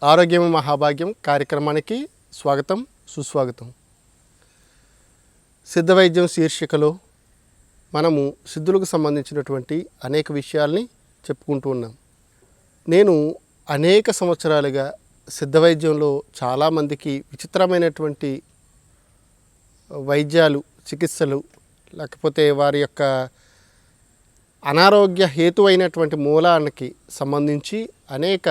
ఆరోగ్యం మహాభాగ్యం కార్యక్రమానికి స్వాగతం సుస్వాగతం. సిద్ధ వైద్యం శీర్షికలో మనము సిద్ధులకు సంబంధించినటువంటి అనేక విషయాల్ని చెప్పుకుంటూ ఉన్నాం. నేను అనేక సంవత్సరాలుగా సిద్ధ వైద్యంలో చాలామందికి విచిత్రమైనటువంటి వైద్యాలు, చికిత్సలు, లేకపోతే వారి యొక్క అనారోగ్య హేతువైనటువంటి మూలానికి సంబంధించి అనేక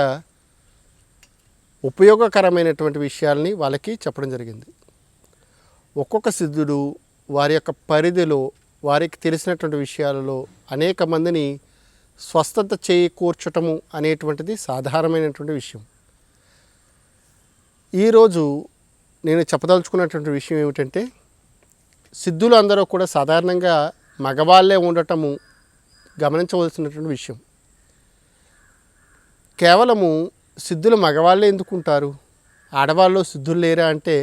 ఉపయోగకరమైనటువంటి విషయాల్ని వాళ్ళకి చెప్పడం జరిగింది. ఒక్కొక్క సిద్ధుడు వారి యొక్క పరిధిలో వారికి తెలిసినటువంటి విషయాలలో అనేక మందిని స్వస్థత చేకూర్చటము అనేటువంటిది సాధారణమైనటువంటి విషయం. ఈరోజు నేను చెప్పదలుచుకున్నటువంటి విషయం ఏమిటంటే, సిద్ధులు అందరూ కూడా సాధారణంగా మగవాళ్ళే ఉండటము గమనించవలసినటువంటి విషయం. కేవలము సిద్ధులు మగవాళ్ళే ఎందుకుంటారు, ఆడవాళ్ళు సిద్ధులు లేరా అంటే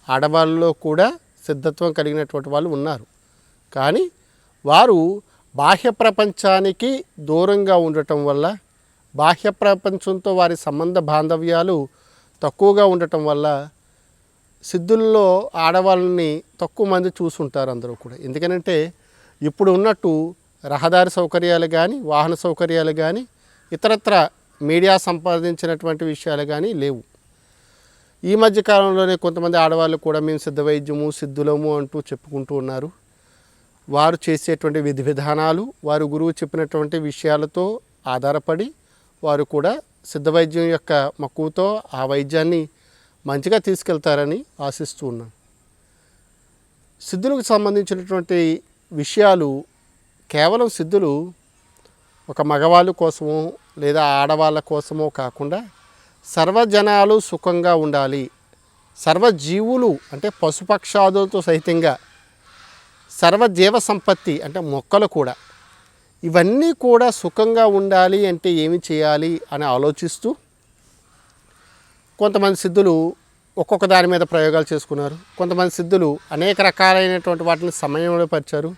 ఆడవాళ్ళలో కూడా సిద్ధత్వం కలిగినటువంటి వాళ్ళు ఉన్నారు. కానీ వారు బాహ్య ప్రపంచానికి దూరంగా ఉండటం వల్ల, బాహ్య ప్రపంచంతో వారి సంబంధ బాంధవ్యాలు తక్కువగా ఉండటం వల్ల సిద్ధుల్లో ఆడవాళ్ళని తక్కువ మంది చూసుంటారు అందరూ కూడా. ఎందుకనంటే ఇప్పుడు ఉన్నట్టు రహదారి సౌకర్యాలు కానీ, వాహన సౌకర్యాలు కానీ, ఇతరత్ర మీడియా సంపాదించినటువంటి విషయాలు కానీ లేవు. ఈ మధ్య కాలంలోనే కొంతమంది ఆడవాళ్ళు కూడా మేము సిద్ధ వైద్యము, సిద్ధులము అంటూ చెప్పుకుంటూ ఉన్నారు. వారు చేసేటువంటి విధి విధానాలు, వారు గురువు చెప్పినటువంటి విషయాలతో ఆధారపడి వారు కూడా సిద్ధ వైద్యం యొక్క మక్కువతో ఆ వైద్యాన్ని మంచిగా తీసుకెళ్తారని ఆశిస్తూ ఉన్నాను. సిద్ధులకు సంబంధించినటువంటి విషయాలు కేవలం సిద్ధులు ఒక మగవాళ్ళ కోసమో లేదా ఆడవాళ్ళ కోసమో కాకుండా సర్వజనాలు సుఖంగా ఉండాలి, సర్వజీవులు అంటే పశుపక్షాదులతో సహితంగా సర్వజీవ సంపత్తి అంటే మొక్కలు కూడా, ఇవన్నీ కూడా సుఖంగా ఉండాలి అంటే ఏమి చేయాలి అని ఆలోచిస్తూ కొంతమంది సిద్ధులు ఒక్కొక్క దాని మీద ప్రయోగాలు చేసుకున్నారు. కొంతమంది సిద్ధులు అనేక రకాలైనటువంటి వాటిని సమయంలో పరిచారు.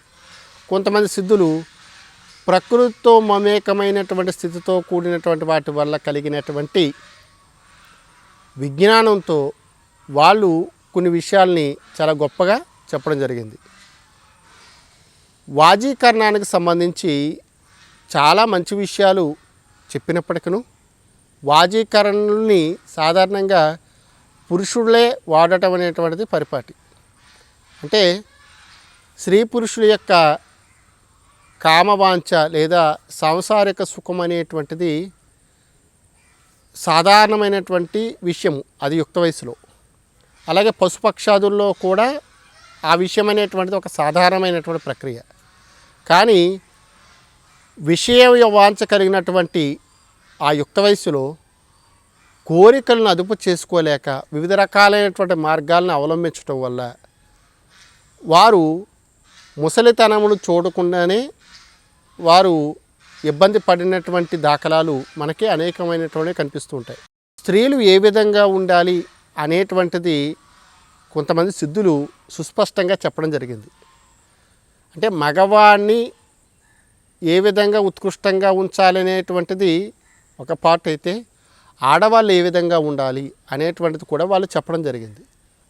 కొంతమంది సిద్ధులు ప్రకృతితో మమేకమైనటువంటి స్థితితో కూడినటువంటి వాటి వల్ల కలిగినటువంటి విజ్ఞానంతో వాళ్ళు కొన్ని విషయాల్ని చాలా గొప్పగా చెప్పడం జరిగింది. వాజీకరణానికి సంబంధించి చాలా మంచి విషయాలు చెప్పినప్పటికీ వాజీకరణని సాధారణంగా పురుషులే వాడటం అనేటువంటిది పరిపాటి. అంటే స్త్రీ పురుషుల యొక్క కామవాంఛ లేదా సాంసారిక సుఖం అనేటువంటిది సాధారణమైనటువంటి విషయము, అది యుక్త వయసులో. అలాగే పశుపక్షాదుల్లో కూడా ఆ విషయం అనేటువంటిది ఒక సాధారణమైనటువంటి ప్రక్రియ. కానీ విషయ వాంఛ కలిగినటువంటి ఆ యుక్త వయసులో కోరికలను అదుపు చేసుకోలేక వివిధ రకాలైనటువంటి మార్గాలను అవలంబించడం వల్ల వారు ముసలితనమును చూడకుండానే వారు ఇబ్బంది పడినటువంటి దాఖలాలు మనకి అనేకమైనటువంటి కనిపిస్తూ ఉంటాయి. స్త్రీలు ఏ విధంగా ఉండాలి అనేటువంటిది కొంతమంది సిద్ధులు సుస్పష్టంగా చెప్పడం జరిగింది. అంటే మగవాడిని ఏ విధంగా ఉత్కృష్టంగా ఉంచాలనేటువంటిది ఒక పార్ట్ అయితే, ఆడవాళ్ళు ఏ విధంగా ఉండాలి అనేటువంటిది కూడా వాళ్ళు చెప్పడం జరిగింది.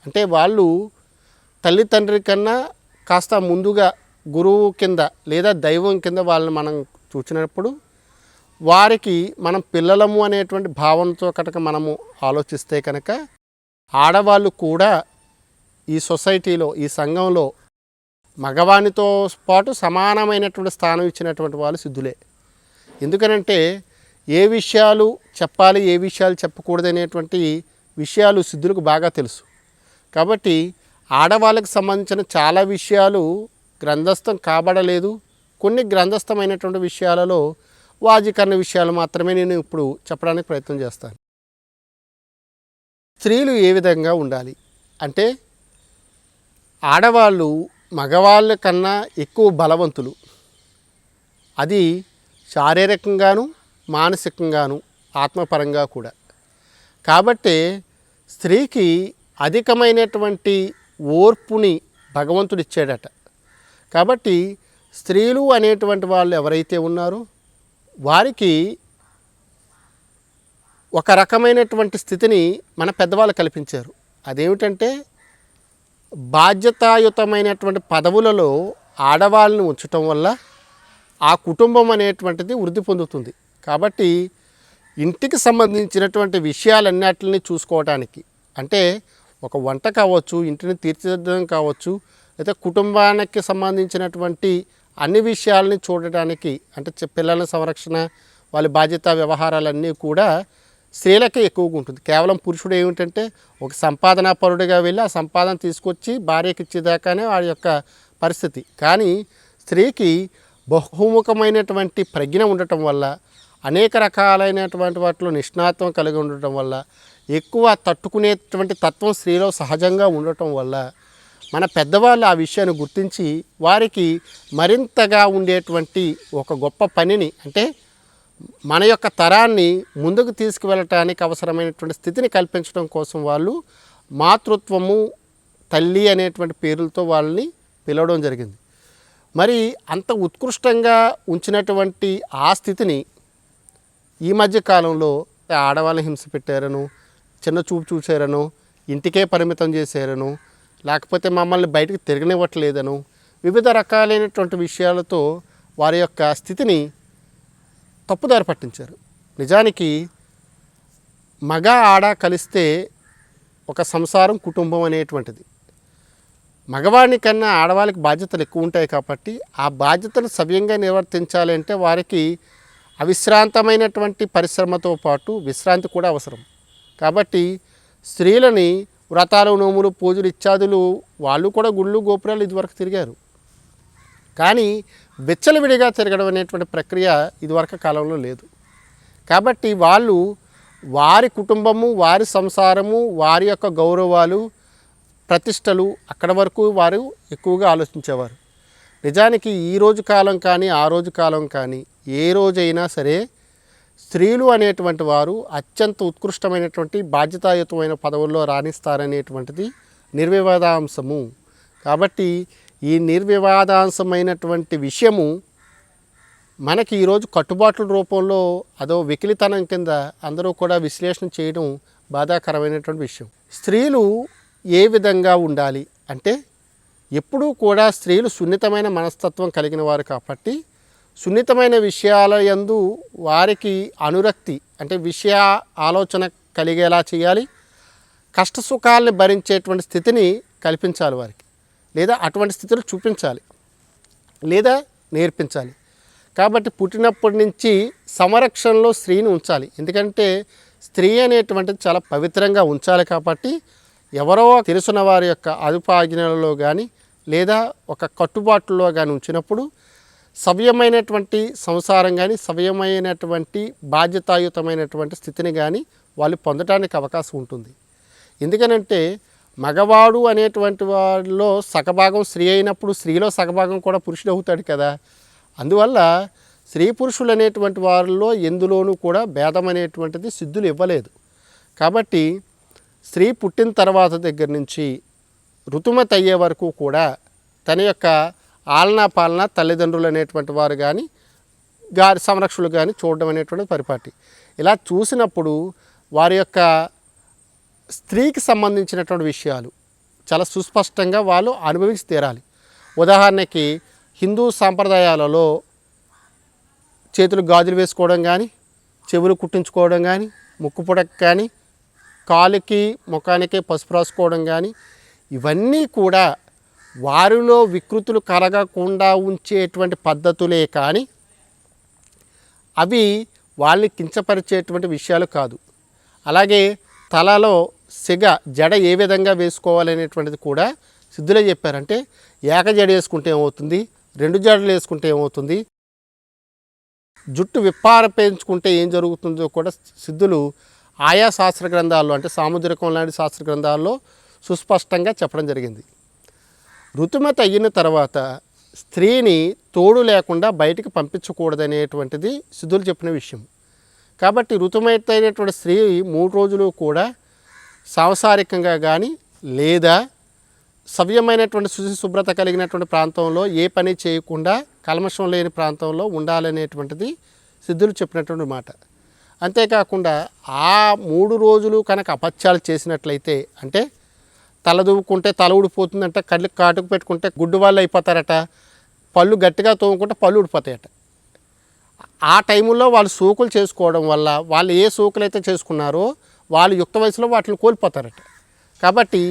అంటే వాళ్ళు తల్లిదండ్రి కన్నా కాస్త ముందుగా గురువు కింద లేదా దైవం కింద వాళ్ళని మనం చూసినప్పుడు వారికి మనం పిల్లలము అనేటువంటి భావనతో కనుక మనము ఆలోచిస్తే కనుక ఆడవాళ్ళు కూడా ఈ సొసైటీలో, ఈ సంఘంలో మగవానితో పాటు సమానమైనటువంటి స్థానం ఇచ్చినటువంటి వాళ్ళు సిద్ధులే. ఎందుకనంటే ఏ విషయాలు చెప్పాలి, ఏ విషయాలు చెప్పకూడదు అనేటువంటి విషయాలు సిద్ధులకు బాగా తెలుసు. కాబట్టి ఆడవాళ్ళకి సంబంధించిన చాలా విషయాలు గ్రంథస్థం కాబడలేదు. కొన్ని గ్రంథస్థమైనటువంటి విషయాలలో వాజీకరణ విషయాలు మాత్రమే నేను ఇప్పుడు చెప్పడానికి ప్రయత్నం చేస్తాను. స్త్రీలు ఏ విధంగా ఉండాలి అంటే, ఆడవాళ్ళు మగవాళ్ళ కన్నా ఎక్కువ బలవంతులు. అది శారీరకంగాను, మానసికంగాను, ఆత్మపరంగా కూడా. కాబట్టే స్త్రీకి అధికమైనటువంటి ఓర్పుని భగవంతుడు ఇచ్చాడట. కాబట్టి స్త్రీలు అనేటువంటి వాళ్ళు ఎవరైతే ఉన్నారో వారికి ఒక రకమైనటువంటి స్థితిని మన పెద్దవాళ్ళు కల్పించారు. అదేమిటంటే బాధ్యతాయుతమైనటువంటి పదవులలో ఆడవాళ్ళని ఉంచటం వల్ల ఆ కుటుంబం అనేటువంటిది వృద్ధి పొందుతుంది. కాబట్టి ఇంటికి సంబంధించినటువంటి విషయాలన్నిటిని చూసుకోవడానికి, అంటే ఒక వంట కావచ్చు, ఇంటిని తీర్చిదిద్దడం కావచ్చు, లేదా కుటుంబానికి సంబంధించినటువంటి అన్ని విషయాలని చూడడానికి, అంటే పిల్లల సంరక్షణ, వాళ్ళ బాధ్యత వ్యవహారాలన్నీ కూడా స్త్రీలకే ఎక్కువగా ఉంటుంది. కేవలం పురుషుడు ఏమిటంటే ఒక సంపాదనా పరుడుగా వెళ్ళి ఆ సంపాదన తీసుకొచ్చి భార్యకి ఇచ్చేదాకానే వాడి యొక్క పరిస్థితి. కానీ స్త్రీకి బహుముఖమైనటువంటి ప్రజ్ఞ ఉండటం వల్ల, అనేక రకాలైనటువంటి వాటిలో నిష్ణాతం కలిగి ఉండటం వల్ల, ఎక్కువ తట్టుకునేటువంటి తత్వం స్త్రీలో సహజంగా ఉండటం వల్ల మన పెద్దవాళ్ళు ఆ విషయాన్ని గుర్తించి వారికి మరింతగా ఉండేటువంటి ఒక గొప్ప పనిని, అంటే మన యొక్క తరాన్ని ముందుకు తీసుకువెళ్ళటానికి అవసరమైనటువంటి స్థితిని కల్పించడం కోసం వాళ్ళు మాతృత్వము, తల్లి అనేటువంటి పేర్లతో వాళ్ళని పిలవడం జరిగింది. మరి అంత ఉత్కృష్టంగా ఉంచినటువంటి ఆ స్థితిని ఈ మధ్య కాలంలో ఆడవాళ్ళని హింస పెట్టారను, చిన్న చూపు చూసారను, ఇంటికే పరిమితం చేశారను, లేకపోతే మమ్మల్ని బయటకు తిరగనివ్వట్లేదను, వివిధ రకాలైనటువంటి విషయాలతో వారి యొక్క స్థితిని తప్పుదారి పట్టించారు. నిజానికి మగ ఆడ కలిస్తే ఒక సంసారం, కుటుంబం అనేటువంటిది. మగవాడిని కన్నా ఆడవాళ్ళకి బాధ్యతలు ఎక్కువ ఉంటాయి కాబట్టి ఆ బాధ్యతలు సవ్యంగా నిర్వర్తించాలి అంటే వారికి అవిశ్రాంతమైనటువంటి పరిశ్రమతో పాటు విశ్రాంతి కూడా అవసరం. కాబట్టి స్త్రీలని వ్రతాలు, నోములు, పూజలు ఇత్యాదులు వాళ్ళు కూడా గుళ్ళు, గోపురాలు ఇదివరకు తిరిగారు. కానీ విచ్చలవిడిగా తిరగడం అనేటువంటి ప్రక్రియ ఇదివరకు కాలంలో లేదు. కాబట్టి వాళ్ళు వారి కుటుంబము, వారి సంసారము, వారి యొక్క గౌరవాలు, ప్రతిష్టలు అక్కడ వరకు వారు ఎక్కువగా ఆలోచించేవారు. నిజానికి ఈ రోజు కాలం కానీ ఆ రోజు కాలం కానీ ఏ రోజైనా సరే స్త్రీలు అనేటువంటి వారు అత్యంత ఉత్కృష్టమైనటువంటి బాధ్యతాయుతమైన పదవుల్లో రాణిస్తారనేటువంటిది నిర్వివాదాంశము. కాబట్టి ఈ నిర్వివాదాంశమైనటువంటి విషయము మనకి ఈరోజు కట్టుబాట్ల రూపంలో అదో వెకిలితనం కింద అందరూ కూడా విశ్లేషణ చేయడం బాధాకరమైనటువంటి విషయం. స్త్రీలు ఏ విధంగా ఉండాలి అంటే ఎప్పుడూ కూడా స్త్రీలు సున్నితమైన మనస్తత్వం కలిగిన వారు కాబట్టి సున్నితమైన విషయాల యందు వారికి అనురక్తి, అంటే విషయ ఆలోచన కలిగేలా చేయాలి. కష్టసుఖాలని భరించేటువంటి స్థితిని కల్పించాలి వారికి, లేదా అటువంటి స్థితిలో చూపించాలి, లేదా నేర్పించాలి. కాబట్టి పుట్టినప్పటి నుంచి సంరక్షణలో స్త్రీని ఉంచాలి. ఎందుకంటే స్త్రీ అనేటువంటిది చాలా పవిత్రంగా ఉంచాలి. కాబట్టి ఎవరో తెలుసున్న వారి యొక్క అదుపాజ్ఞలలో కానీ లేదా ఒక కట్టుబాటులో కానీ ఉంచినప్పుడు సవ్యమైనటువంటి సంసారం కానీ, సవ్యమైనటువంటి బాధ్యతాయుతమైనటువంటి స్థితిని కానీ వాళ్ళు పొందడానికి అవకాశం ఉంటుంది. ఎందుకనంటే మగవాడు అనేటువంటి వాడిలో సగభాగం స్త్రీ అయినప్పుడు స్త్రీలో సగభాగం కూడా పురుషుడు అవుతాడు కదా. అందువల్ల స్త్రీ పురుషులు అనేటువంటి వారిలో ఎందులోనూ కూడా భేదం అనేటువంటిది సిద్ధులు ఇవ్వలేదు. కాబట్టి స్త్రీ పుట్టిన తర్వాత దగ్గర నుంచి ఋతుమతి అయ్యే వరకు కూడా తన యొక్క ఆలనా పాలన తల్లిదండ్రులు అనేటువంటి వారు కానీ సంరక్షకులు కానీ చూడడం అనేటువంటి పరిపాటి. ఇలా చూసినప్పుడు వారి యొక్క స్త్రీకి సంబంధించినటువంటి విషయాలు చాలా సుస్పష్టంగా వాళ్ళు అనుభవించి తీరాలి. ఉదాహరణకి హిందూ సాంప్రదాయాలలో చేతులు గాజులు వేసుకోవడం కానీ, చెవులు కుట్టించుకోవడం కానీ, ముక్కు పుడక కానీ, కాలుకి ముఖానికి పసుపు రాసుకోవడం కానీ, ఇవన్నీ కూడా వారిలో వికృతులు కలగకుండా ఉంచేటువంటి పద్ధతులే కానీ అవి వాళ్ళని కించపరిచేటువంటి విషయాలు కాదు. అలాగే తలలో జడ ఏ విధంగా వేసుకోవాలనేటువంటిది కూడా సిద్ధులే చెప్పారంటే ఏక జడ వేసుకుంటే ఏమవుతుంది, 2 జడలు వేసుకుంటే ఏమవుతుంది, జుట్టు విప్పార పెంచుకుంటే ఏం జరుగుతుందో కూడా సిద్ధులు ఆయా శాస్త్ర గ్రంథాల్లో, అంటే సాముద్రికం లాంటి శాస్త్ర గ్రంథాల్లో సుస్పష్టంగా చెప్పడం జరిగింది. ఋతుమతి అయిన తర్వాత స్త్రీని తోడు లేకుండా బయటికి పంపించకూడదనేటువంటిది సిద్ధులు చెప్పిన విషయం. కాబట్టి ఋతుమతి అయినటువంటి స్త్రీ 3 రోజులు కూడా సాంసారికంగా కానీ లేదా సవ్యమైనటువంటి శుభ్రత కలిగినటువంటి ప్రాంతంలో ఏ పని చేయకుండా కల్మషం లేని ప్రాంతంలో ఉండాలనేటువంటిది సిద్ధులు చెప్పినటువంటి మాట. అంతేకాకుండా ఆ 3 రోజులు కనుక అపత్యాలు చేసినట్లయితే, అంటే తల దువ్వుకుంటే తల ఊడిపోతుందంట, కళ్ళకి కాటుకు పెట్టుకుంటే గుడ్డు వాళ్ళు అయిపోతారట, పళ్ళు గట్టిగా తోముకుంటే పళ్ళు ఊడిపోతాయట. ఆ టైముల్లో వాళ్ళు సోకులు చేసుకోవడం వల్ల వాళ్ళు ఏ సోకులు అయితే చేసుకున్నారో వాళ్ళు యుక్త వయసులో వాటిని కోల్పోతారట. కాబట్టి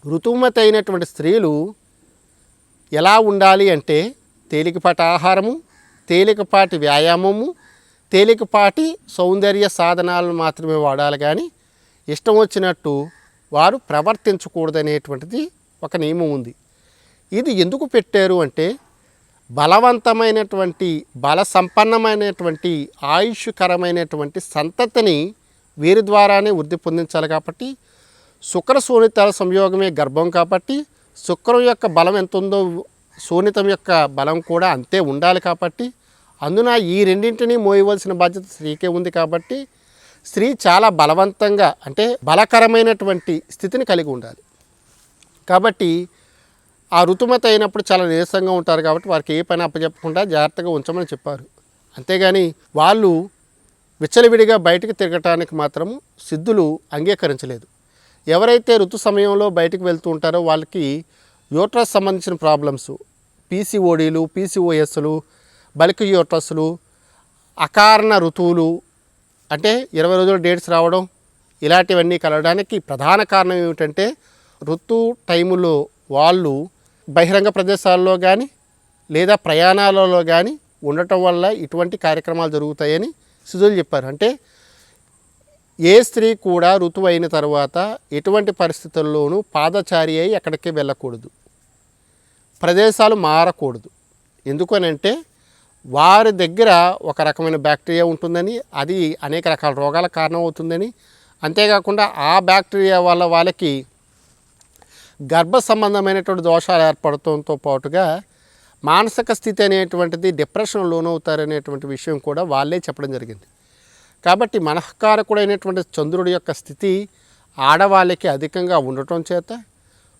ఋతుమతి అయినటువంటి స్త్రీలు ఎలా ఉండాలి అంటే తేలికపాటి ఆహారము, తేలికపాటి వ్యాయామము, తేలికపాటి సౌందర్య సాధనాలను మాత్రమే వాడాలి, కానీ ఇష్టం వచ్చినట్టు వారు ప్రవర్తించకూడదనేటువంటిది ఒక నియమం ఉంది. ఇది ఎందుకు పెట్టారు అంటే బలవంతమైనటువంటి బల సంపన్నమైనటువంటి ఆయుష్కరమైనటువంటి సంతతిని వీరి ద్వారానే వృద్ధి పొందించాలి. కాబట్టి శుక్ర శోణితాల సంయోగమే గర్భం, కాబట్టి శుక్రం యొక్క బలం ఎంత ఉందో శోణితం యొక్క బలం కూడా అంతే ఉండాలి. కాబట్టి అందున ఈ రెండింటినీ మోయవలసిన బాధ్యత స్త్రీకే ఉంది. కాబట్టి స్త్రీ చాలా బలవంతంగా అంటే బలకరమైనటువంటి స్థితిని కలిగి ఉండాలి. కాబట్టి ఆ ఋతుమతి అయినప్పుడు చాలా నీరసంగా ఉంటారు, కాబట్టి వారికి ఏ పని అప్పచెప్పకుండా జాగ్రత్తగా ఉంచమని చెప్పారు. అంతేగాని వాళ్ళు విచ్చలవిడిగా బయటకు తిరగటానికి మాత్రము సిద్ధులు అంగీకరించలేదు. ఎవరైతే ఋతు సమయంలో బయటకు వెళ్తూ ఉంటారో వాళ్ళకి యూట్రస్ సంబంధించిన ప్రాబ్లమ్స్, పీసీఓడీలు, పీసీఓఎస్లు, బల్క్ యూట్రస్లు, అకారణ ఋతువులు అంటే 20 రోజుల డేట్స్ రావడం, ఇలాంటివన్నీ కలగడానికి ప్రధాన కారణం ఏమిటంటే ఋతు టైములో వాళ్ళు బహిరంగ ప్రదేశాల్లో కానీ లేదా ప్రయాణాలలో కానీ ఉండటం వల్ల ఇటువంటి కార్యక్రమాలు జరుగుతాయని సిద్ధులు చెప్పారు. అంటే ఏ స్త్రీ కూడా ఋతువు అయిన తర్వాత ఎటువంటి పరిస్థితుల్లోనూ పాదచారి అయి ఎక్కడికి వెళ్ళకూడదు, ప్రదేశాలు మారకూడదు. ఎందుకనంటే వారి దగ్గర ఒక రకమైన బ్యాక్టీరియా ఉంటుందని, అది అనేక రకాల రోగాలకు కారణమవుతుందని, అంతేకాకుండా ఆ బ్యాక్టీరియా వల్ల వాళ్ళకి గర్భ సంబంధమైనటువంటి దోషాలు ఏర్పడటంతో పాటుగా మానసిక స్థితి అనేటువంటిది డిప్రెషన్ లోనవుతారనేటువంటి విషయం కూడా వాళ్ళే చెప్పడం జరిగింది. కాబట్టి మనఃకారకుడైనటువంటి చంద్రుడి యొక్క స్థితి ఆడవాళ్ళకి అధికంగా ఉండటం చేత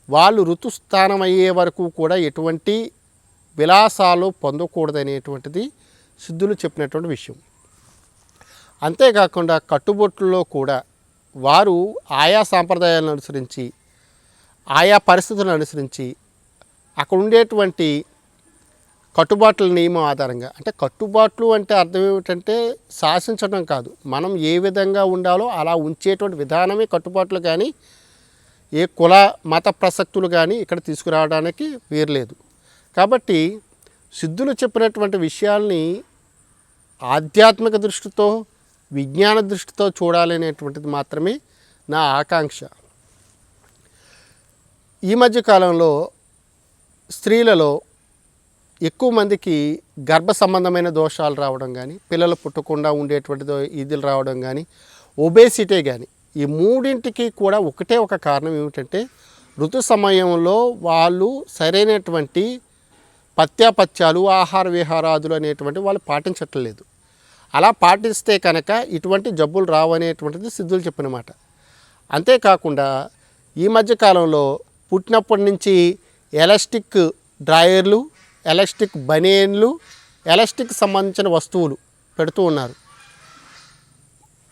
వాళ్ళు ఋతుస్థానం అయ్యే వరకు కూడా ఎటువంటి విలాసాలు పొందకూడదనేటువంటిది సిద్ధులు చెప్పినటువంటి విషయం. అంతేకాకుండా కట్టుబొట్టుల్లో కూడా వారు ఆయా సాంప్రదాయాలను అనుసరించి, ఆయా పరిస్థితులను అనుసరించి అక్కడ ఉండేటువంటి కట్టుబాట్ల నియమం ఆధారంగా, అంటే కట్టుబాట్లు అంటే అర్థం ఏమిటంటే శాసించడం కాదు, మనం ఏ విధంగా ఉండాలో అలా ఉంచేటువంటి విధానమే కట్టుబాట్లు, కానీ ఏ కుల మత ప్రసక్తులు కానీ ఇక్కడ తీసుకురావడానికి వీరలేదు. కాబట్టి సిద్ధులు చెప్పినటువంటి విషయాల్ని ఆధ్యాత్మిక దృష్టితో విజ్ఞాన దృష్టితో చూడాలనేటువంటిది మాత్రమే నా ఆకాంక్ష. ఈ మధ్య కాలంలో స్త్రీలలో ఎక్కువ మందికి గర్భ సంబంధమైన దోషాలు రావడం కానీ, పిల్లలు పుట్టకుండా ఉండేటువంటి ఇదిలు రావడం కానీ, ఒబేసిటీ కానీ, ఈ మూడింటికి కూడా ఒకటే ఒక కారణం ఏమిటంటే ఋతు సమయంలో వాళ్ళు సరైనటువంటి పత్యాపత్యాలు, ఆహార విహారాదులు అనేటువంటి వాళ్ళు పాటించట్లేదు. అలా పాటిస్తే కనుక ఇటువంటి జబ్బులు రావు అనేటువంటిది సిద్ధులు చెప్పిన మాట. అంతేకాకుండా ఈ మధ్యకాలంలో పుట్టినప్పటి నుంచి ఎలాస్టిక్ డ్రాయర్లు, ఎలాస్టిక్ బనియన్లు, ఎలాస్టిక్ సంబంధించిన వస్తువులు పెడుతూ ఉన్నారు.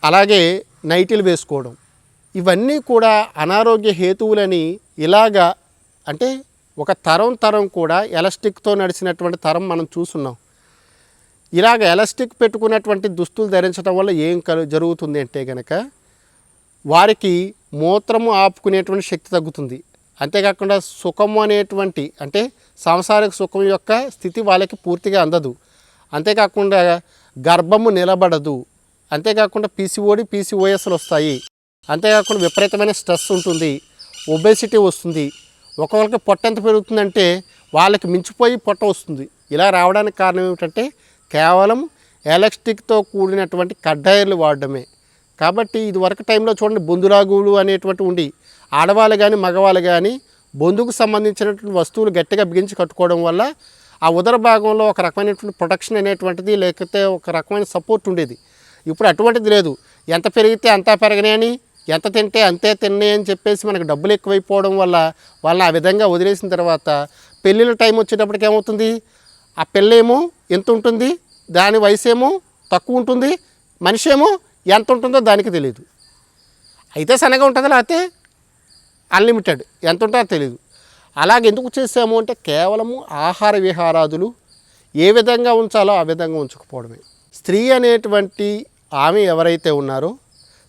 అలాగే నైటీలు వేసుకోవడం, ఇవన్నీ కూడా అనారోగ్య హేతువులని ఇలాగా, అంటే ఒక తరం కూడా ఎలాస్టిక్తో నడిచినటువంటి తరం మనం చూస్తున్నాం. ఇలాగ ఎలాస్టిక్ పెట్టుకున్నటువంటి దుస్తులు ధరించడం వల్ల ఏం జరుగుతుంది అంటే కనుక వారికి మూత్రము ఆపుకునేటువంటి శక్తి తగ్గుతుంది. అంతేకాకుండా సుఖము అనేటువంటి, అంటే సాంసారిక సుఖం యొక్క స్థితి వాళ్ళకి పూర్తిగా అందదు. అంతేకాకుండా గర్భము నిలబడదు. అంతేకాకుండా పీసీఓడి, పీసీఓఎస్లు వస్తాయి. అంతేకాకుండా విపరీతమైన స్ట్రెస్ ఉంటుంది, ఒబేసిటీ వస్తుంది. ఒకరికి పొట్ట ఎంత పెరుగుతుందంటే వాళ్ళకి మించిపోయి పొట్ట వస్తుంది. ఇలా రావడానికి కారణం ఏమిటంటే కేవలం ఎలాస్టిక్తో కూడినటువంటి కడ్డాయర్లు వాడడమే. కాబట్టి ఇది వరకు టైంలో చూడండి, బొందులాగులు అనేటువంటి ఉండి ఆడవాళ్ళు కానీ మగవాళ్ళు కానీ బొందుకు సంబంధించినటువంటి వస్తువులు గట్టిగా బిగించి కట్టుకోవడం వల్ల ఆ ఉదర భాగంలో ఒక రకమైనటువంటి ప్రొటెక్షన్ అనేటువంటిది, లేకపోతే ఒక రకమైన సపోర్ట్ ఉండేది. ఇప్పుడు అటువంటిది లేదు. ఎంత పెరిగితే అంతా పెరగనేని, ఎంత తింటే అంతే తిన్నాయి అని చెప్పేసి మనకు డబ్బులు ఎక్కువైపోవడం వల్ల వాళ్ళని ఆ విధంగా వదిలేసిన తర్వాత పెళ్ళిళ్ళ టైం వచ్చేటప్పటికి ఏమవుతుంది, ఆ పెళ్ళేమో ఎంత ఉంటుంది, దాని వయసు ఏమో తక్కువ ఉంటుంది, మనిషి ఏమో ఎంత ఉంటుందో దానికి తెలియదు. అయితే సన్నగా ఉంటుందో లేకపోతే అన్లిమిటెడ్ ఎంత ఉంటుందో తెలియదు. అలాగే ఎందుకు చేసాము అంటే కేవలము ఆహార విహారాదులు ఏ విధంగా ఉంచాలో ఆ విధంగా ఉంచకపోవడమే. స్త్రీ అనేటువంటి ఆమె ఎవరైతే ఉన్నారో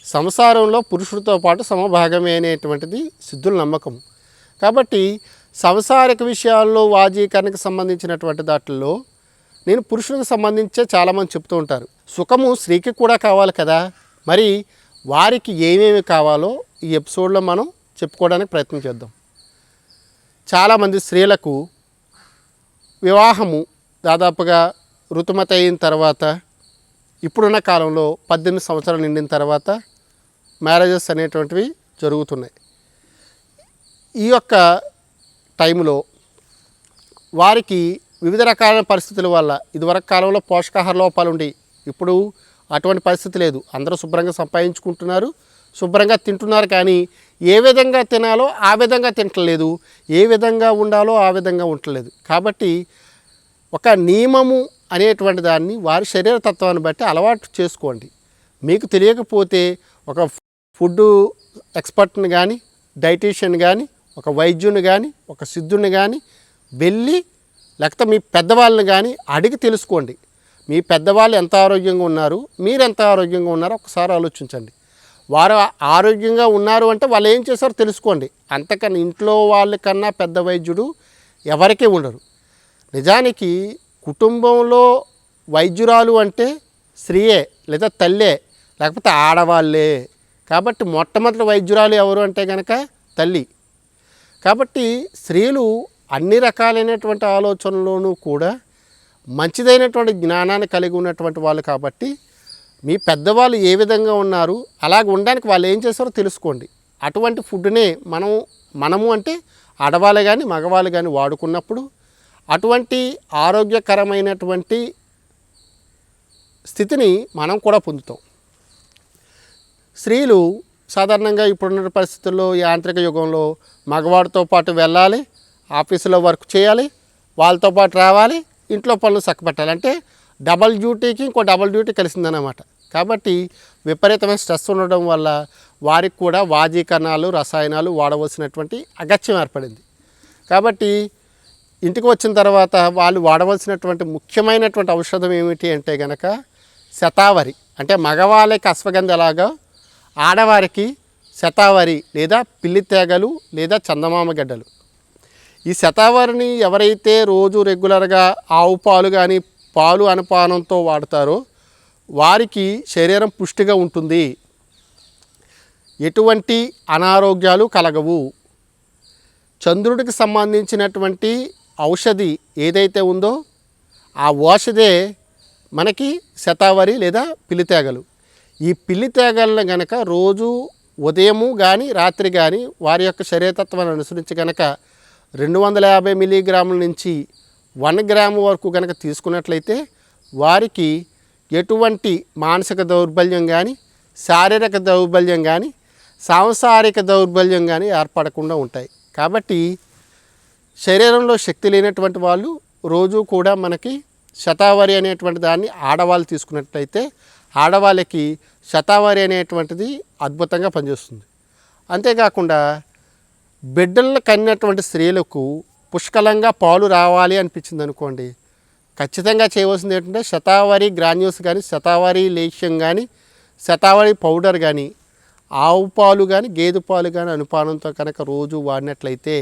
సంసారంలో పురుషుడితో పాటు సమభాగమే అనేటువంటిది సిద్ధుల నమ్మకం. కాబట్టి సంసారిక విషయాల్లో వాజీకరణకు సంబంధించినటువంటి దాంట్లో నేను పురుషులకు సంబంధించే చాలామంది చెప్తూ ఉంటారు. సుఖము స్త్రీకి కూడా కావాలి కదా, మరి వారికి ఏమేమి కావాలో ఈ ఎపిసోడ్లో మనం చెప్పుకోవడానికి ప్రయత్నం చేద్దాం. చాలామంది స్త్రీలకు వివాహము దాదాపుగా ఋతుమతి అయిన తర్వాత, ఇప్పుడున్న కాలంలో 18 సంవత్సరాలు నిండిన తర్వాత మ్యారేజెస్ అనేటువంటివి జరుగుతున్నాయి. ఈ యొక్క టైంలో వారికి వివిధ రకాల పరిస్థితుల వల్ల ఇదివరకు కాలంలో పోషకాహార లోపాలు ఉండి ఇప్పుడు అటువంటి పరిస్థితి లేదు. అందరూ శుభ్రంగా సంపాదించుకుంటున్నారు, శుభ్రంగా తింటున్నారు. కానీ ఏ విధంగా తినాలో ఆ విధంగా తింటలేదు, ఏ విధంగా ఉండాలో ఆ విధంగా ఉండలేదు. కాబట్టి ఒక నియమము అనేటువంటి దాన్ని వారి శరీర తత్వాన్ని బట్టి అలవాటు చేసుకోండి. మీకు తెలియకపోతే ఒక ఫుడ్ ఎక్స్పర్ట్ని కానీ, డైటీషియన్ కానీ, ఒక వైద్యుని కానీ, ఒక సిద్ధుని కానీ వెళ్ళి, లేకపోతే మీ పెద్దవాళ్ళని కానీ అడిగి తెలుసుకోండి. మీ పెద్దవాళ్ళు ఎంత ఆరోగ్యంగా ఉన్నారు, మీరు ఎంత ఆరోగ్యంగా ఉన్నారో ఒకసారి ఆలోచించండి. వారు ఆరోగ్యంగా ఉన్నారు అంటే వాళ్ళు ఏం చేశారో తెలుసుకోండి. అంతకన్నా ఇంట్లో వాళ్ళకన్నా పెద్ద వైద్యుడు ఎవరికీ ఉండరు. నిజానికి కుటుంబంలో వైద్యురాలు అంటే స్త్రీయే, లేదా తల్లే, లేకపోతే ఆడవాళ్ళే. కాబట్టి మొట్టమొదటి వైద్యురాలు ఎవరు అంటే కనుక తల్లి. కాబట్టి స్త్రీలు అన్ని రకాలైనటువంటి ఆలోచనలోనూ కూడా మంచిదైనటువంటి జ్ఞానాన్ని కలిగి ఉన్నటువంటి వాళ్ళు. కాబట్టి మీ పెద్దవాళ్ళు ఏ విధంగా ఉన్నారు అలాగ ఉండడానికి వాళ్ళు ఏం చేస్తారో తెలుసుకోండి. అటువంటి ఫుడ్నే మనము అంటే ఆడవాళ్ళు కానీ మగవాళ్ళు కానీ వాడుకున్నప్పుడు అటువంటి ఆరోగ్యకరమైనటువంటి స్థితిని మనం కూడా పొందుతాం. స్త్రీలు సాధారణంగా ఇప్పుడున్న పరిస్థితుల్లో యాంత్రిక యుగంలో మగవాడితో పాటు వెళ్ళాలి, ఆఫీసులో వర్క్ చేయాలి, వాళ్ళతో పాటు రావాలి, ఇంట్లో పనులు చక్కబెట్టాలి. అంటే డబల్ డ్యూటీకి ఇంకో డబల్ డ్యూటీ కలిసిందన్నమాట. కాబట్టి విపరీతమైన స్ట్రెస్ ఉండడం వల్ల వారికి కూడా వాజీకరణాలు, రసాయనాలు వాడవలసినటువంటి అగత్యం ఏర్పడింది. కాబట్టి ఇంటికి వచ్చిన తర్వాత వాళ్ళు వాడవలసినటువంటి ముఖ్యమైనటువంటి ఔషధం ఏమిటి అంటే కనుక శతావరి. అంటే మగవాళ్ళకి అశ్వగంధ ఎలాగా ఆడవారికి శతావరి లేదా పిల్లి తేగలు లేదా చందమామ గడ్డలు. ఈ శతావరిని ఎవరైతే రోజు రెగ్యులర్గా ఆవు పాలు కానీ పాలు అనుపానంతో వాడతారో వారికి శరీరం పుష్టిగా ఉంటుంది, ఎటువంటి అనారోగ్యాలు కలగవు. చంద్రుడికి సంబంధించినటువంటి ఔషధి ఏదైతే ఉందో ఆ ఔషధే మనకి శతావరి లేదా పిల్లితేగలు. ఈ పిల్లితేగలను గనక రోజు ఉదయము కానీ రాత్రి కానీ వారి యొక్క శరీరతత్వాన్ని అనుసరించి కనుక 250 మిల్లీగ్రాముల నుంచి 1 గ్రాము వరకు కనుక తీసుకున్నట్లయితే వారికి ఎటువంటి మానసిక దౌర్బల్యం కానీ, శారీరక దౌర్బల్యం కానీ, సాంసారిక దౌర్బల్యం కానీ ఏర్పడకుండా ఉంటాయి. కాబట్టి శరీరంలో శక్తి లేనటువంటి వాళ్ళు రోజు కూడా మనకి శతావరి అనేటువంటి దాన్ని ఆడవాళ్ళు తీసుకున్నట్లయితే ఆడవాళ్ళకి శతావరి అనేటువంటిది అద్భుతంగా పనిచేస్తుంది. అంతేకాకుండా బిడ్డలను కన్నటువంటి స్త్రీలకు పుష్కలంగా పాలు రావాలి అనిపించింది అనుకోండి, ఖచ్చితంగా చేయవలసింది ఏంటంటే శతావరి గ్రాన్యూల్స్ కానీ, శతావరి లేహ్యం కానీ, శతావరి పౌడర్ కానీ, ఆవు పాలు కానీ గేదె పాలు కానీ అనుపానంతో కనుక రోజు వాడినట్లయితే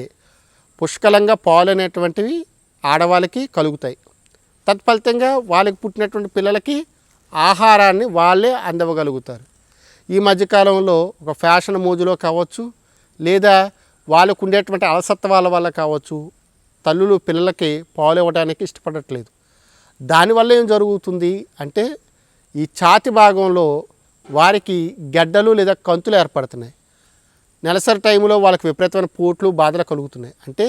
పుష్కలంగా పాలు అనేటువంటివి ఆడవాళ్ళకి కలుగుతాయి. తత్ఫలితంగా వాళ్ళకి పుట్టినటువంటి పిల్లలకి ఆహారాన్ని వాళ్ళే అందవగలుగుతారు. ఈ మధ్యకాలంలో ఒక ఫ్యాషన్ మోజులో కావచ్చు, లేదా వాళ్ళకు ఉండేటువంటి అలసత్వాల వల్ల కావచ్చు, తల్లులు పిల్లలకి పాలు ఇవ్వడానికి ఇష్టపడట్లేదు. దానివల్ల ఏం జరుగుతుంది అంటే ఈ ఛాతి భాగంలో వారికి గడ్డలు లేదా కంతులు ఏర్పడుతున్నాయి. నెలసరి టైంలో వాళ్ళకి విపరీతమైన పోట్లు బాధలు కలుగుతున్నాయి. అంటే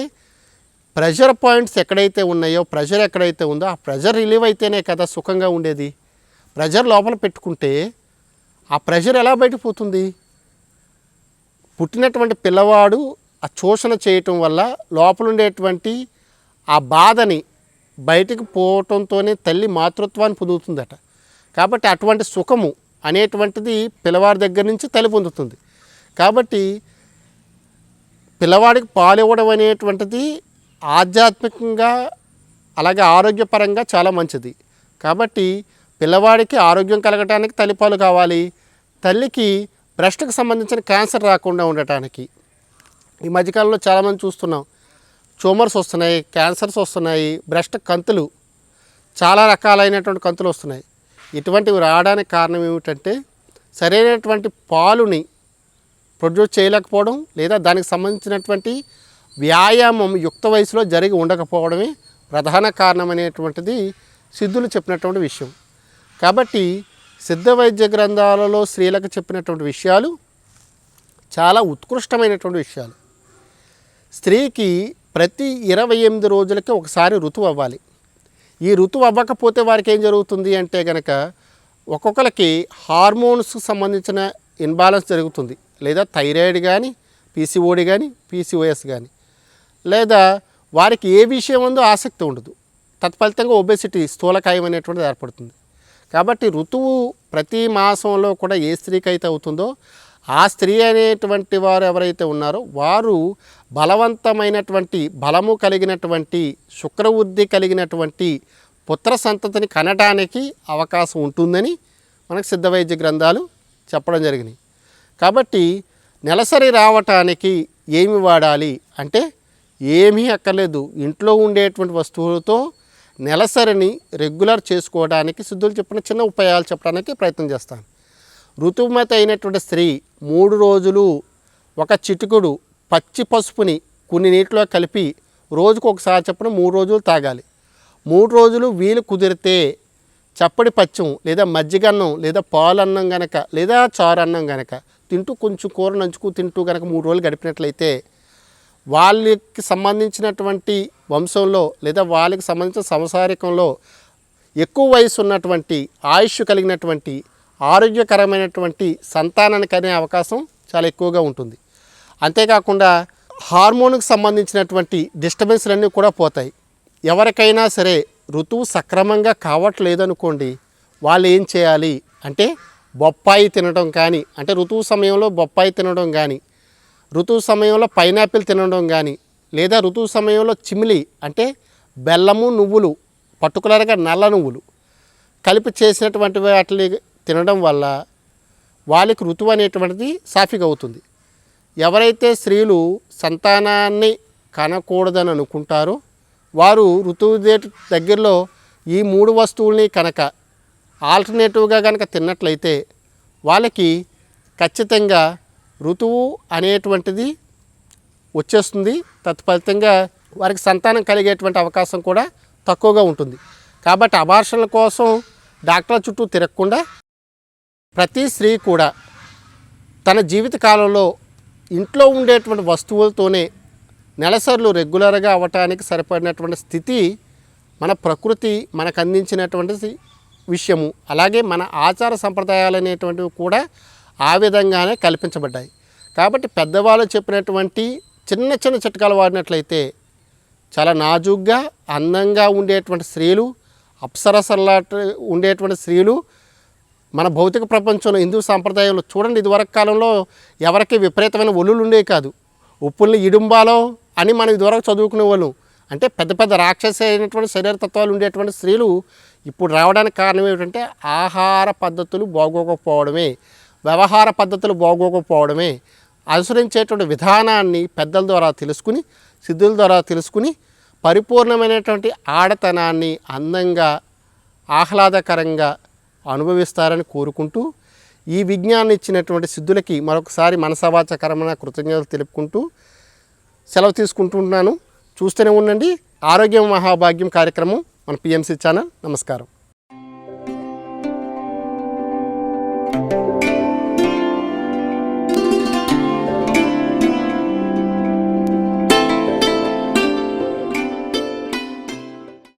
ప్రెషర్ పాయింట్స్ ఎక్కడైతే ఉన్నాయో, ప్రెషర్ ఎక్కడైతే ఉందో ఆ ప్రెషర్ రిలీవ్ అయితేనే కదా సుఖంగా ఉండేది. ప్రెషర్ లోపల పెట్టుకుంటే ఆ ప్రెషర్ ఎలా బయటపోతుంది? పుట్టినటువంటి పిల్లవాడు ఆ శోషణ చేయటం వల్ల లోపల ఉండేటువంటి ఆ బాధని బయటికి పోవటంతోనే తల్లి మాతృత్వాన్ని పొందుతుందట. కాబట్టి అటువంటి సుఖము అనేటువంటిది పిల్లవాడి దగ్గర నుంచి తల్లి పొందుతుంది. కాబట్టి పిల్లవాడికి పాలు ఇవ్వడం అనేటువంటిది ఆధ్యాత్మికంగా అలాగే ఆరోగ్యపరంగా చాలా మంచిది. కాబట్టి పిల్లవాడికి ఆరోగ్యం కలగటానికి తల్లిపాలు కావాలి. తల్లికి బ్రెస్ట్కి సంబంధించిన క్యాన్సర్ రాకుండా ఉండటానికి. ఈ మధ్యకాలంలో చాలామంది చూస్తున్నాం, ట్యూమర్స్ వస్తున్నాయి, క్యాన్సర్స్ వస్తున్నాయి, బ్రెస్ట్ కంతులు, చాలా రకాలైనటువంటి కంతులు వస్తున్నాయి. ఇటువంటివి రావడానికి కారణం ఏమిటంటే సరైనటువంటి పాలుని ప్రొడ్యూస్ చేయలేకపోవడం, లేదా దానికి సంబంధించినటువంటి వ్యాయామం యుక్త వయసులో జరిగి ఉండకపోవడమే ప్రధాన కారణం అనేటువంటిది సిద్ధులు చెప్పినటువంటి విషయం. కాబట్టి సిద్ధ వైద్య గ్రంథాలలో స్త్రీలకు చెప్పినటువంటి విషయాలు చాలా ఉత్కృష్టమైనటువంటి విషయాలు. స్త్రీకి ప్రతి 28 రోజులకి ఒకసారి ఋతువు అవ్వాలి. ఈ ఋతువు అవ్వకపోతే వారికి ఏం జరుగుతుంది అంటే కనుక ఒక్కొక్కరికి హార్మోన్స్కి సంబంధించిన ఇన్బాలెన్స్ జరుగుతుంది. లేదా థైరాయిడ్ కానీ, పీసీఓడి కానీ, పీసీఓఎస్ కానీ, లేదా వారికి ఏ విషయం ఉందో ఆసక్తి ఉండదు. తత్ఫలితంగా ఒబెసిటీ, స్థూలకాయం అనేటువంటిది ఏర్పడుతుంది. కాబట్టి ఋతువు ప్రతి మాసంలో కూడా ఏ స్త్రీకి అయితే అవుతుందో ఆ స్త్రీ అనేటువంటి వారు ఎవరైతే ఉన్నారో వారు బలవంతమైనటువంటి బలము కలిగినటువంటి శుక్రవృద్ధి కలిగినటువంటి పుత్ర సంతతిని కనటానికి అవకాశం ఉంటుందని మనకు సిద్ధ వైద్య గ్రంథాలు చెప్పడం జరిగినాయి. కాబట్టి నెలసరి రావటానికి ఏమి వాడాలి అంటే ఏమీ అక్కర్లేదు, ఇంట్లో ఉండేటువంటి వస్తువులతో నెలసరిని రెగ్యులర్ చేసుకోవడానికి సిద్ధులు చెప్పిన చిన్న ఉపాయాలు చెప్పడానికి ప్రయత్నం చేస్తాను. ఋతుమతి అయినటువంటి స్త్రీ 3 రోజులు ఒక చిటికుడు పచ్చి పసుపుని కొన్ని నీటిలో కలిపి రోజుకు ఒకసారి చొప్పున 3 రోజులు తాగాలి. 3 రోజులు వీలు కుదిరితే చప్పడి పచ్చం లేదా మజ్జిగన్నం లేదా పాలన్నం గనక లేదా చారు అన్నం గనక తింటూ కొంచెం కూర నంచుకు తింటూ గనక 3 రోజులు గడిపినట్లయితే వాళ్ళకి సంబంధించినటువంటి వంశంలో లేదా వాళ్ళకి సంబంధించిన సంసారికంలో ఎక్కువ వయసు ఉన్నటువంటి ఆయుష్ కలిగినటువంటి ఆరోగ్యకరమైనటువంటి సంతానానికి అనే అవకాశం చాలా ఎక్కువగా ఉంటుంది. అంతేకాకుండా హార్మోన్కి సంబంధించినటువంటి డిస్టర్బెన్స్లన్నీ కూడా పోతాయి. ఎవరికైనా సరే ఋతువు సక్రమంగా కావట్లేదు అనుకోండి, వాళ్ళు ఏం చేయాలి అంటే బొప్పాయి తినడం కానీ, అంటే ఋతువు సమయంలో బొప్పాయి తినడం కానీ, ఋతువు సమయంలో పైనాపిల్ తినడం కానీ, లేదా ఋతువు సమయంలో చిమిలి అంటే బెల్లము నువ్వులు, పర్టికులర్గా నల్ల నువ్వులు కలిపి చేసినటువంటి వాటిని తినడం వల్ల వాళ్ళకి ఋతువు అనేటువంటిది సాఫీగా అవుతుంది. ఎవరైతే స్త్రీలు సంతానాన్ని కనకూడదని అనుకుంటారో వారు ఋతువు దగ్గరలో ఈ 3 వస్తువుల్ని కనుక ఆల్టర్నేటివ్గా కనుక తిన్నట్లయితే వాళ్ళకి ఖచ్చితంగా ఋతువు అనేటువంటిది వచ్చేస్తుంది. తత్ఫలితంగా వారికి సంతానం కలిగేటువంటి అవకాశం కూడా తక్కువగా ఉంటుంది. కాబట్టి అబార్షన్ల కోసం డాక్టర్ల చుట్టూ తిరగకుండా ప్రతి స్త్రీ కూడా తన జీవిత కాలంలో ఇంట్లో ఉండేటువంటి వస్తువులతోనే నెలసర్లు రెగ్యులర్గా అవ్వటానికి సరిపడినటువంటి స్థితి మన ప్రకృతి మనకు అందించినటువంటి విషయము. అలాగే మన ఆచార సంప్రదాయాలు అనేటువంటివి కూడా ఆ విధంగానే కల్పించబడ్డాయి. కాబట్టి పెద్దవాళ్ళు చెప్పినటువంటి చిన్న చిన్న చిట్కాలు వాడినట్లయితే చాలా నాజూగ్గా అందంగా ఉండేటువంటి స్త్రీలు, అప్సరసల్లాట ఉండేటువంటి స్త్రీలు మన భౌతిక ప్రపంచంలో హిందూ సాంప్రదాయంలో చూడండి, ఇదివరకు కాలంలో ఎవరికి విపరీతమైన ఒళ్ళులు ఉండేవి కాదు. ఉప్పుల్ని ఇడుంబాలో అని మనం ఇదివరకు చదువుకునే వాళ్ళం. అంటే పెద్ద పెద్ద రాక్షస అయినటువంటి శరీరతత్వాలు ఉండేటువంటి స్త్రీలు ఇప్పుడు రావడానికి కారణం ఏమిటంటే ఆహార పద్ధతులు బాగోకపోవడమే, వ్యవహార పద్ధతులు బాగోకపోవడమే. అనుసరించేటువంటి విధానాన్ని పెద్దల ద్వారా తెలుసుకుని, సిద్ధుల ద్వారా తెలుసుకుని పరిపూర్ణమైనటువంటి ఆడతనాన్ని అందంగా ఆహ్లాదకరంగా అనుభవిస్తారని కోరుకుంటూ ఈ విజ్ఞానం ఇచ్చినటువంటి సిద్ధులకి మరొకసారి మనసావాచ కర్మణ కృతజ్ఞతలు తెలుపుకుంటూ సెలవు తీసుకుంటున్నాను. చూస్తూనే ఉండండి ఆరోగ్యం మహాభాగ్యం కార్యక్రమం మన పిఎంసి ఛానల్. నమస్కారం.